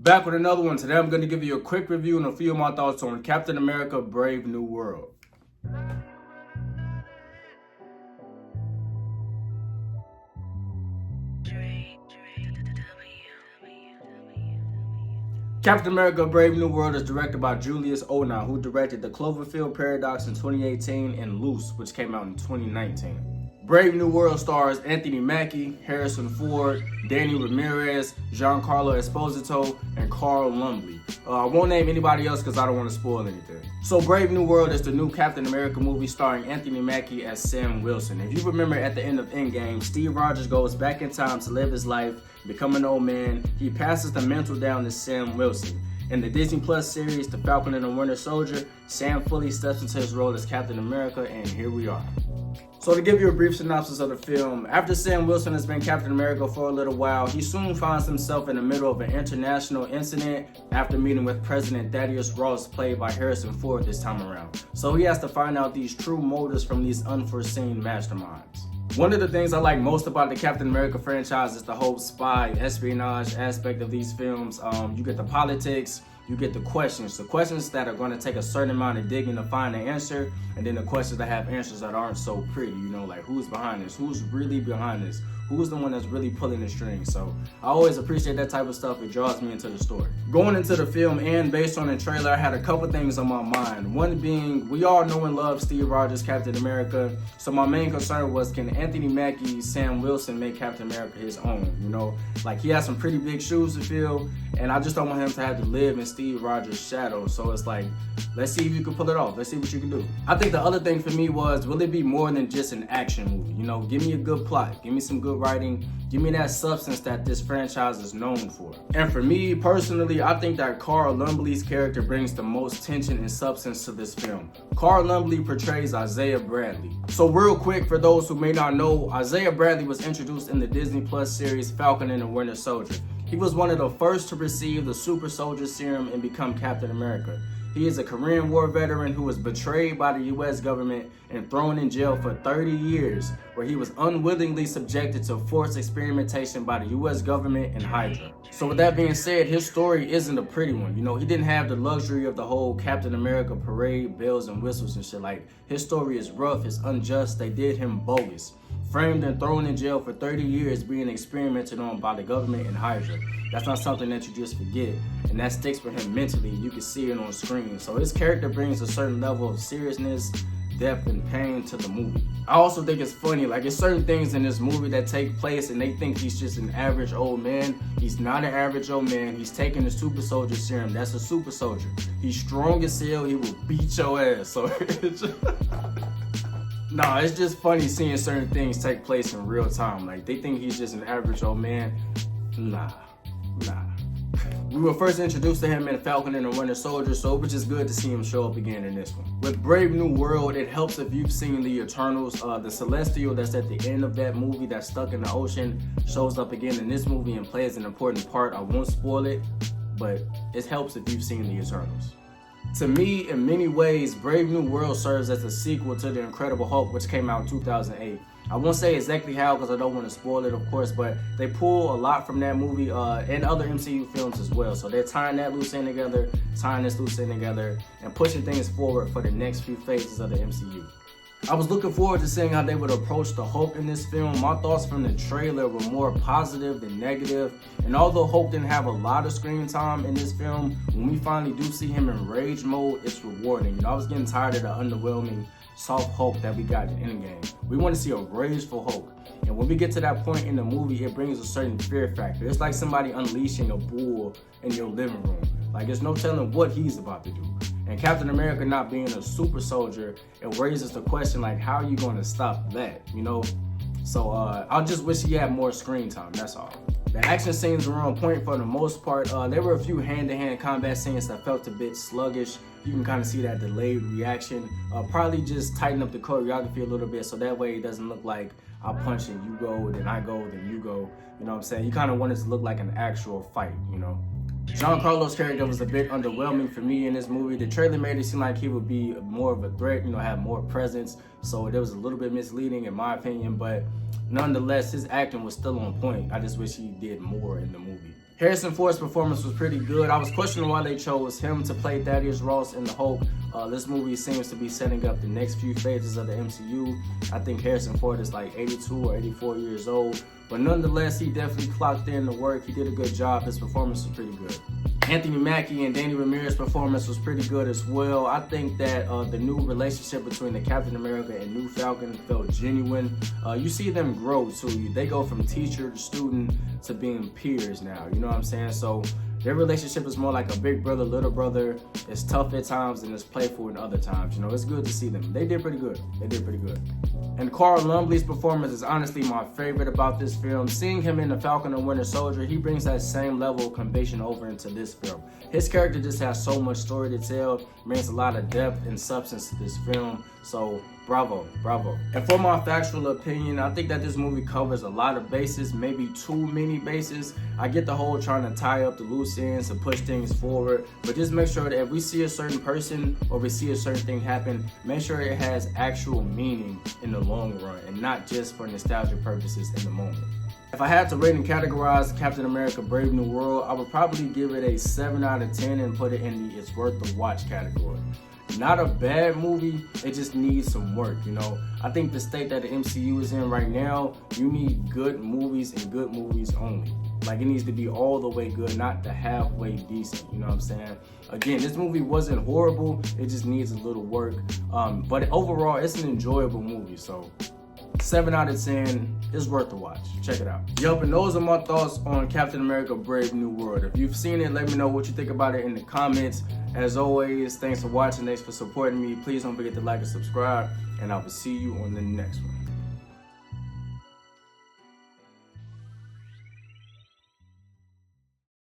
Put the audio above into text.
Back with another one. Today I'm going to give you a quick review and a few of my thoughts on Captain America Brave New World. Captain America Brave New World is directed by Julius Onah, who directed The Cloverfield Paradox in 2018 and Loose, which came out in 2019. Brave New World stars Anthony Mackie, Harrison Ford, Danny Ramirez, Giancarlo Esposito, and Carl Lumbly. I won't name anybody else because I don't want to spoil anything. So Brave New World is the new Captain America movie starring Anthony Mackie as Sam Wilson. If you remember at the end of Endgame, Steve Rogers goes back in time to live his life, become an old man. He passes the mantle down to Sam Wilson. In the Disney Plus series, The Falcon and the Winter Soldier, Sam fully steps into his role as Captain America, and here we are. So to give you a brief synopsis of the film, after Sam Wilson has been Captain America for a little while, he soon finds himself in the middle of an international incident after meeting with President Thaddeus Ross, played by Harrison Ford this time around. So he has to find out these true motives from these unforeseen masterminds. One of the things I like most about the Captain America franchise is the whole spy espionage aspect of these films. You get the politics, you get the questions that are going to take a certain amount of digging to find an answer, and then the questions that have answers that aren't so pretty, like who's behind this, who's really behind this, who's the one that's really pulling the strings. So I always appreciate that type of stuff. It draws me into the story. Going into the film and based on the trailer, I had a couple things on my mind. One being, we all know and love Steve Rogers, Captain America. So my main concern was, can Anthony Mackie, Sam Wilson make Captain America his own? Like he has some pretty big shoes to fill, and I just don't want him to have to live in Steve Rogers' shadow. So it's like, let's see if you can pull it off. Let's see what you can do. I think the other thing for me was, will it be more than just an action movie? Give me a good plot. Give me some good writing. Give me that substance that this franchise is known for. And for me personally, I think that Carl Lumbly's character brings the most tension and substance to this film. Carl Lumbly portrays Isaiah Bradley. So real quick, for those who may not know, Isaiah Bradley was introduced in the Disney Plus series Falcon and the Winter Soldier. He was one of the first to receive the Super Soldier Serum and become Captain America. He is a Korean War veteran who was betrayed by the US government and thrown in jail for 30 years, where he was unwillingly subjected to forced experimentation by the US government and Hydra. So with that being said, his story isn't a pretty one. He didn't have the luxury of the whole Captain America parade, bells and whistles and shit. Like, his story is rough, it's unjust, they did him bogus. Framed and thrown in jail for 30 years being experimented on by the government and Hydra. That's not something that you just forget, and that sticks for him mentally. You can see it on screen. So his character brings a certain level of seriousness, depth, and pain to the movie. I also think it's funny, like, there's certain things in this movie that take place and they think he's just an average old man. He's not an average old man. He's taking the Super Soldier Serum. That's a super soldier. He's strong as hell. He will beat your ass. So it's just... Nah, it's just funny seeing certain things take place in real time. Like, they think he's just an average old man. Nah. We were first introduced to him in Falcon and the Winter Soldier, so it was just good to see him show up again in this one. With Brave New World, it helps if you've seen the Eternals. The Celestial that's at the end of that movie that's stuck in the ocean shows up again in this movie and plays an important part. I won't spoil it, but it helps if you've seen the Eternals. To me, in many ways, Brave New World serves as a sequel to The Incredible Hulk, which came out in 2008. I won't say exactly how because I don't want to spoil it, of course, but they pull a lot from that movie and other MCU films as well. So they're tying that loose end together, tying this loose end together, and pushing things forward for the next few phases of the MCU. I was looking forward to seeing how they would approach the Hulk in this film. My thoughts from the trailer were more positive than negative. And although Hulk didn't have a lot of screen time in this film, when we finally do see him in rage mode, it's rewarding. I was getting tired of the underwhelming soft Hulk that we got in Endgame. We want to see a rageful Hulk. And when we get to that point in the movie, it brings a certain fear factor. It's like somebody unleashing a bull in your living room. Like, there's no telling what he's about to do. And Captain America not being a super soldier, it raises the question, like, how are you going to stop that, So I just wish he had more screen time, that's all. The action scenes were on point for the most part. There were a few hand-to-hand combat scenes that felt a bit sluggish. You can kind of see that delayed reaction. Probably just tighten up the choreography a little bit so that way it doesn't look like I punch and you go, then I go, then you go. You know what I'm saying? You kind of want it to look like an actual fight, Giancarlo's character was a bit underwhelming for me in this movie. The trailer made it seem like he would be more of a threat, have more presence. So it was a little bit misleading in my opinion, but nonetheless, his acting was still on point. I just wish he did more in the movie. Harrison Ford's performance was pretty good. I was questioning why they chose him to play Thaddeus Ross in the Hulk. This movie seems to be setting up the next few phases of the MCU. I think Harrison Ford is like 82 or 84 years old. But nonetheless, he definitely clocked in the work. He did a good job. His performance was pretty good. Anthony Mackie and Danny Ramirez's performance was pretty good as well. I think that the new relationship between the Captain America and New Falcon felt genuine. You see them grow too. They go from teacher to student to being peers now. You know what I'm saying? So their relationship is more like a big brother, little brother. It's tough at times and it's playful at other times. You know, it's good to see them. They did pretty good. They did pretty good. And Carl Lumbly's performance is honestly my favorite about this film. Seeing him in The Falcon and Winter Soldier, he brings that same level of conviction over into this film. His character just has so much story to tell, brings a lot of depth and substance to this film. So bravo, bravo. And for my factual opinion, I think that this movie covers a lot of bases, maybe too many bases. I get the whole trying to tie up the loose ends and push things forward, but just make sure that if we see a certain person or we see a certain thing happen, make sure it has actual meaning in the long run and not just for nostalgia purposes in the moment. If I had to rate and categorize Captain America Brave New World, I would probably give it a 7 out of 10 and put it in the it's worth the watch category. Not a bad movie, it just needs some work, you know. I think the state that the MCU is in right now, you need good movies and good movies only. Like, it needs to be all the way good, not the halfway decent, you know what I'm saying? Again, this movie wasn't horrible, it just needs a little work. But overall, it's an enjoyable movie, so 7 out of 10 is worth the watch. Check it out. Yup, and those are my thoughts on Captain America Brave New World. If you've seen it, let me know what you think about it in the comments. As always, thanks for watching, thanks for supporting me. Please don't forget to like and subscribe, and I will see you on the next one.